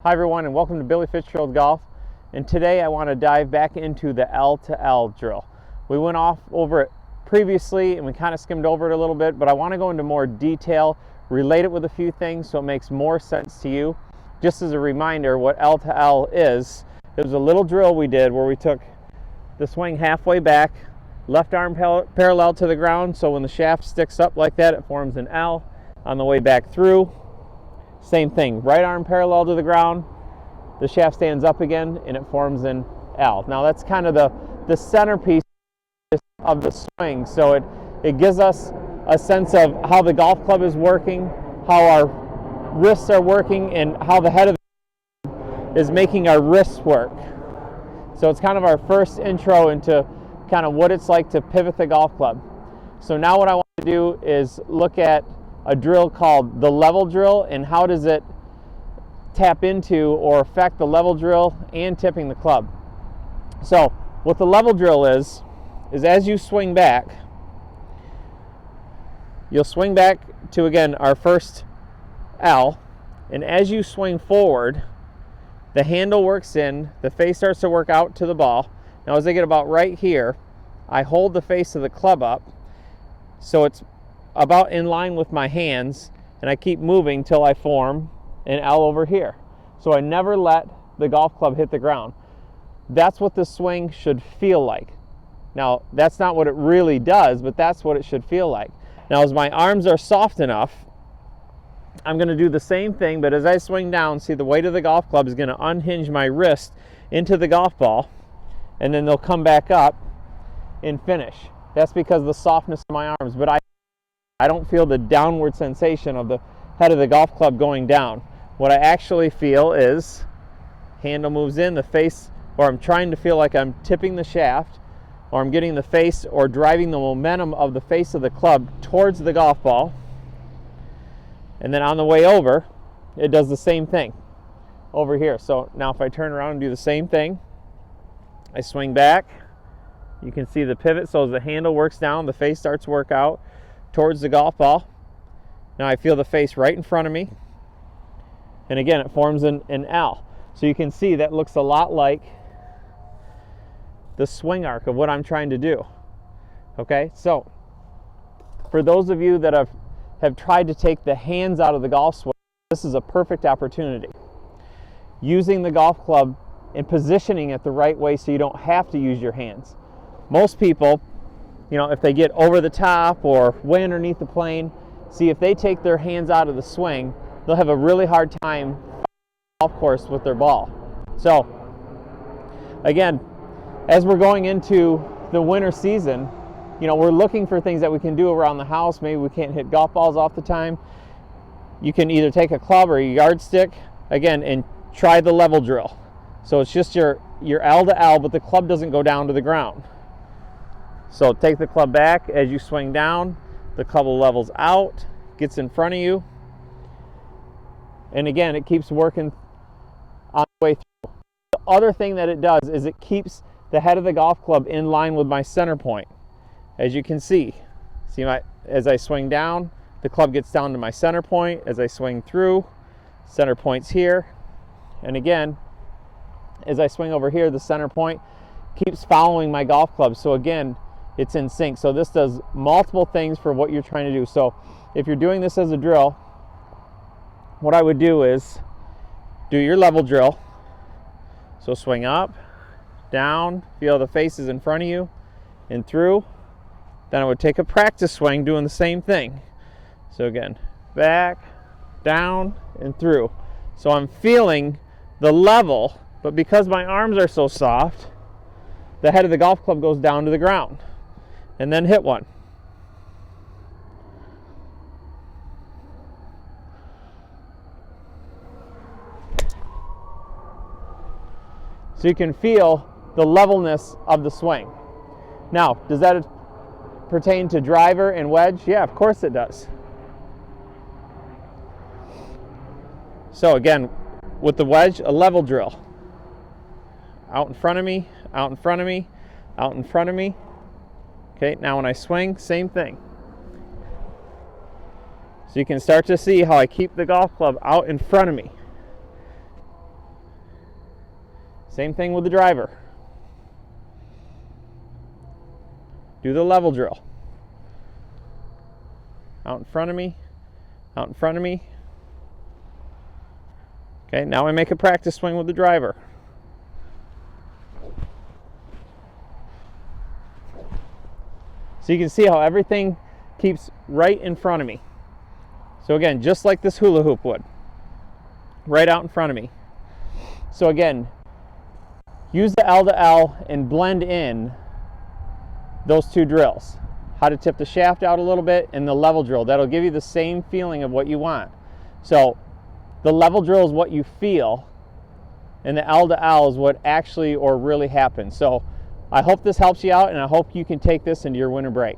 Hi everyone, and welcome to Billy Fitzgerald Golf. And today I want to dive back into the L to L drill. We went over it previously and we kind of skimmed over it a little bit, but I want to go into more detail, relate it with a few things so it makes more sense to you. Just as a reminder, what L to L is, it was a little drill we did where we took the swing halfway back, left arm parallel to the ground, so when the shaft sticks up like that, it forms an L. On the way back through, same thing, right arm parallel to the ground, the shaft stands up again and it forms an L. Now that's kind of the centerpiece of the swing, so it gives us a sense of how the golf club is working, how our wrists are working, and how the head of the is making our wrists work. So it's kind of our first intro into kind of what it's like to pivot the golf club. So now what I want to do is look at a drill called the level drill and how does it tap into or affect the level drill and tipping the club. So what the level drill is as you swing back, you'll swing back to, again, our first L, and as you swing forward, the handle works in, the face starts to work out to the ball. Now as I get about right here, I hold the face of the club up so it's about in line with my hands, and I keep moving till I form an L over here. So I never let the golf club hit the ground. That's what the swing should feel like. Now that's not what it really does, but that's what it should feel like. Now as my arms are soft enough, I'm going to do the same thing, but as I swing down, see, the weight of the golf club is going to unhinge my wrist into the golf ball, and then they'll come back up and finish. That's because of the softness of my arms, but I don't feel the downward sensation of the head of the golf club going down. What I actually feel is handle moves in, the face, or I'm trying to feel like I'm tipping the shaft, or I'm getting the face or driving the momentum of the face of the club towards the golf ball. And then on the way over, it does the same thing over here. So now if I turn around and do the same thing, I swing back, you can see the pivot. So as the handle works down, the face starts to work out towards the golf ball. Now I feel the face right in front of me, and again it forms an L. So you can see that looks a lot like the swing arc of what I'm trying to do. Okay, so for those of you that have tried to take the hands out of the golf swing, this is a perfect opportunity. Using the golf club and positioning it the right way so you don't have to use your hands. Most people, if they get over the top or way underneath the plane, see, if they take their hands out of the swing, they'll have a really hard time golf course with their ball. So again, as we're going into the winter season, we're looking for things that we can do around the house. Maybe we can't hit golf balls off the time. You can either take a club or a yardstick, again, and try the level drill. So it's just your L to L, but the club doesn't go down to the ground. So take the club back. As you swing down, the club levels out, gets in front of you, and again, it keeps working on the way through. The other thing that it does is it keeps the head of the golf club in line with my center point. As you can see as I swing down, the club gets down to my center point. As I swing through, center point's here, and again, as I swing over here, the center point keeps following my golf club. So again, it's in sync. So this does multiple things for what you're trying to do. So if you're doing this as a drill, what I would do is do your level drill. So swing up, down, feel the faces in front of you, and through. Then I would take a practice swing doing the same thing. So again, back, down, and through. So I'm feeling the level, but because my arms are so soft, the head of the golf club goes down to the ground. And then hit one. So you can feel the levelness of the swing. Now, does that pertain to driver and wedge? Yeah, of course it does. So again, with the wedge, a level drill. Out in front of me, out in front of me, out in front of me. Okay, now when I swing, same thing. So you can start to see how I keep the golf club out in front of me. Same thing with the driver. Do the level drill. Out in front of me, out in front of me. Okay, now I make a practice swing with the driver. So you can see how everything keeps right in front of me. So again, just like this hula hoop would, right out in front of me. So again, use the L to L and blend in those two drills. How to tip the shaft out a little bit and the level drill. That'll give you the same feeling of what you want. So the level drill is what you feel, and the L to L is what actually or really happens. So I hope this helps you out, and I hope you can take this into your winter break.